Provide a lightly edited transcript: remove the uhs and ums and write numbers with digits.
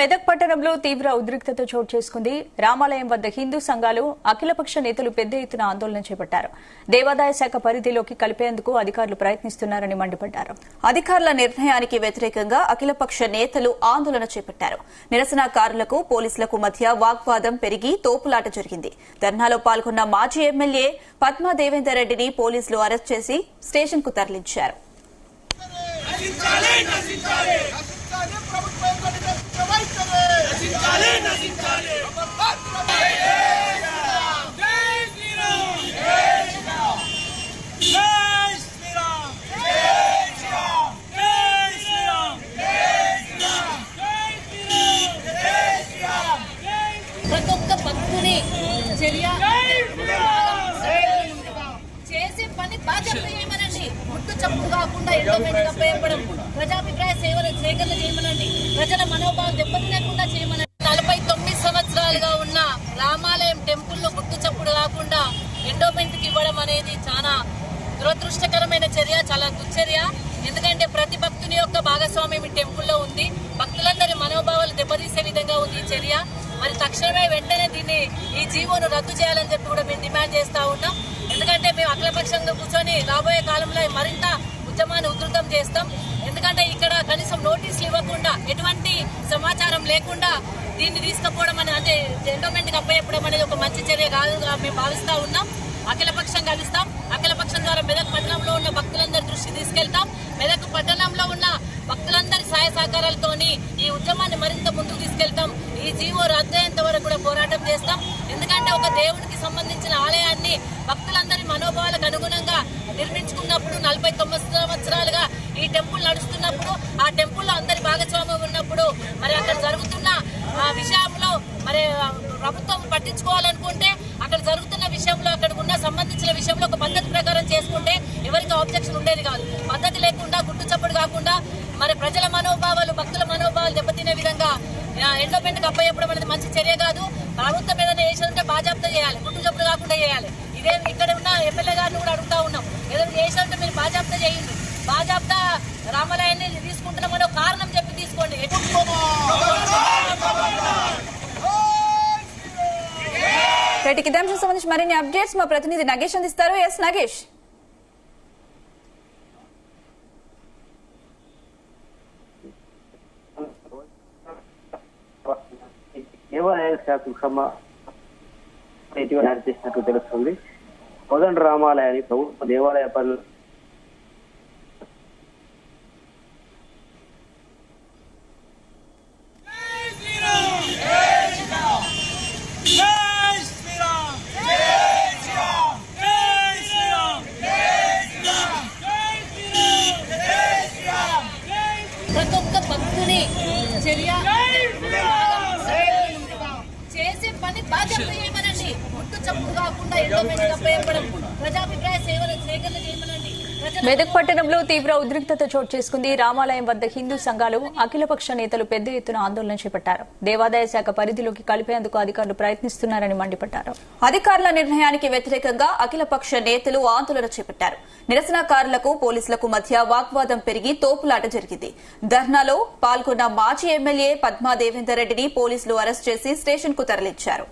మెదక్ పట్టణంలో తీవ్ర ఉద్రిక్తత చోటు చేసుకుంది. రామాలయం వద్ద హిందూ సంఘాలు, అఖిలపక్ష నేతలు పెద్ద ఎత్తున ఆందోళన చేపట్టారు. దేవాదాయ శాఖ పరిధిలోకి కలిపేందుకు అధికారులు ప్రయత్నిస్తున్నారని మండిపడ్డారు. అధికారుల నిర్ణయానికి వ్యతిరేకంగా అఖిలపక్ష నేతలు ఆందోళన చేపట్టారు. నిరసనకారులకు పోలీసులకు మధ్య వాగ్వాదం పెరిగి తోపులాట జరిగింది. ధర్నాలో పాల్గొన్న మాజీ ఎమ్మెల్యే పద్మా దేవేందర్ రెడ్డిని పోలీసులు అరెస్ట్ చేసి స్టేషన్ కు తరలించారు. ప్రతి ఒక్క భక్తుని చర్య చేసే పని బాధ్యత చేయమనండి. ముట్టు చప్పుడు కాకుండా ఎండోమెంట్ ఉపయోగపడం, ప్రజాభిప్రాయ సేకరణ చేయమనండి. ప్రజల మనోభావం దెబ్బతినకుండా చేయమనండి. 49 సంవత్సరాలుగా ఉన్న రామాలయం టెంపుల్లో గుట్టు చప్పుడు కాకుండా ఎండోమెంట్ కి ఇవ్వడం అనేది చాలా దురదృష్టకరమైన చర్య, చాలా దుశ్చర్య. ఎందుకంటే ప్రతి భక్తుని యొక్క భాగస్వామ్యం ఈ టెంపుల్లో ఉంది. భక్తులందరి మనోభావాలు దెబ్బతీసే విధంగా ఉంది ఈ చర్య. మరి తక్షణమే వెంటనే దీన్ని ఈ జీవోను రద్దు చేయాలని చెప్పి కూడా మేము డిమాండ్ చేస్తా ఉన్నాం. ఎందుకంటే మేము అఖిలపక్షంగా కూర్చొని రాబోయే కాలంలో మరింత ఉద్యమాన్ని ఉధృతం చేస్తాం. ఎందుకంటే ఇక్కడ కనీసం నోటీసులు ఇవ్వకుండా, ఎటువంటి సమాచారం లేకుండా దీన్ని తీసుకుపోవడం అనేది, అంటే ఎండోమెంట్కి అప్పచెప్పడం అనేది ఒక మంచి చర్య కాదుగా మేము భావిస్తా ఉన్నాం. అఖిలపక్షం కలుస్తాం. అఖిలపక్షం ద్వారా మెదక్ పట్టణంలో ఉన్న భక్తులందరి దృష్టి తీసుకెళ్తాం. మెదక్ పట్టణంలో ఉన్న భక్తులందరి సహాయ సహకారాలతోని ఈ ఉద్యమాన్ని మరింత ముందుకు తీసుకెళ్తాం. ఈ జీవో రద్దయ్యేంత వరకు కూడా పోరాటం చేస్తాం. ఎందుకంటే ఒక దేవుడికి సంబంధించిన ఆలయాన్ని భక్తులందరి మనోభావాలకు అనుగుణంగా నిర్మించుకున్నప్పుడు, 49 సంవత్సరాలుగా ఈ టెంపుల్ నడుస్తున్నప్పుడు, ఆ టెంపుల్లో అందరి భాగస్వామ్యం ఉన్నప్పుడు, మరి అక్కడ జరుగుతున్న విషయంలో మరి ప్రభుత్వం పట్టించుకోవాలనుకుంటే అక్కడ జరుగుతున్న విషయంలో, అక్కడ ఉన్న సంబంధించిన విషయంలో ఒక పద్ధతి ప్రకారం చేసుకుంటే ఎవరికి ఆబ్జెక్షన్ ఉండేది కాదు. పద్ధతి లేకుండా, గుట్టు చప్పుడు కాకుండా మరి ప్రజల మనోభావాలు, భక్తుల మనోభావాలు దెబ్బతినే విధంగా ఎండోమెంట్కి అప్పచెప్పడం అనేది మంచి చర్య కాదు. ప్రభుత్వం ఏదైనా చేసేదంటే బాజాప్తా చేయాలి, గుట్టు చప్పుడు కాకుండా చేయాలి. ఇదే ఇక్కడ ఉన్న ఎమ్మెల్యే గారిని కూడా అడుగుతా ఉన్నాం, ఏదైనా చేసేదంటే మీరు బాజాప్తా చేయండి. బాజాప్తా రామాలయాన్ని తీసుకుంటున్నామని ఒక కారణం చెప్పి తీసుకోండి. ఇదే అంశం సంబంధించి మరిన్ని అప్డేట్స్ మా ప్రతినిధి నగేష్ అందిస్తారు. ఎస్ నగేష్. దేవాదాయ శాఖకు ఇటీవల చేసినట్టు తెలుస్తుంది. కోదండ రామాలయాన్ని ప్రభుత్వ దేవాలయ పనులు ప్రతి ఒక్క భక్తుని చర్య చేసే పని బాధ్యత చేయమనండి. ముట్టు చప్పుడు కాకుండా ఎండోమెంట్ ఉపయోగపడం, ప్రజాభిప్రాయ సేకరణ చేయమనండి. మెదక్ పట్టణంలో తీవ్ర ఉద్రిక్తత చోటు చేసుకుంది. రామాలయం వద్ద హిందూ సంఘాలు, అఖిలపక్ష నేతలు పెద్ద ఎత్తున ఆందోళన చేపట్టారు. దేవాదాయ శాఖ పరిధిలోకి కలిపేందుకు అధికారులు ప్రయత్నిస్తున్నారని మండిపడ్డారు. అధికారుల నిర్ణయానికి వ్యతిరేకంగా అఖిలపక్ష నేతలు ఆందోళన చేపట్టారు. నిరసనకారులకు పోలీసులకు మధ్య వాగ్వాదం పెరిగి తోపులాట జరిగింది. ధర్నాలో పాల్గొన్న మాజీ ఎమ్మెల్యే పద్మా దేవేందర్ రెడ్డిని పోలీసులు అరెస్ట్ చేసి స్టేషన్ కు తరలించారు.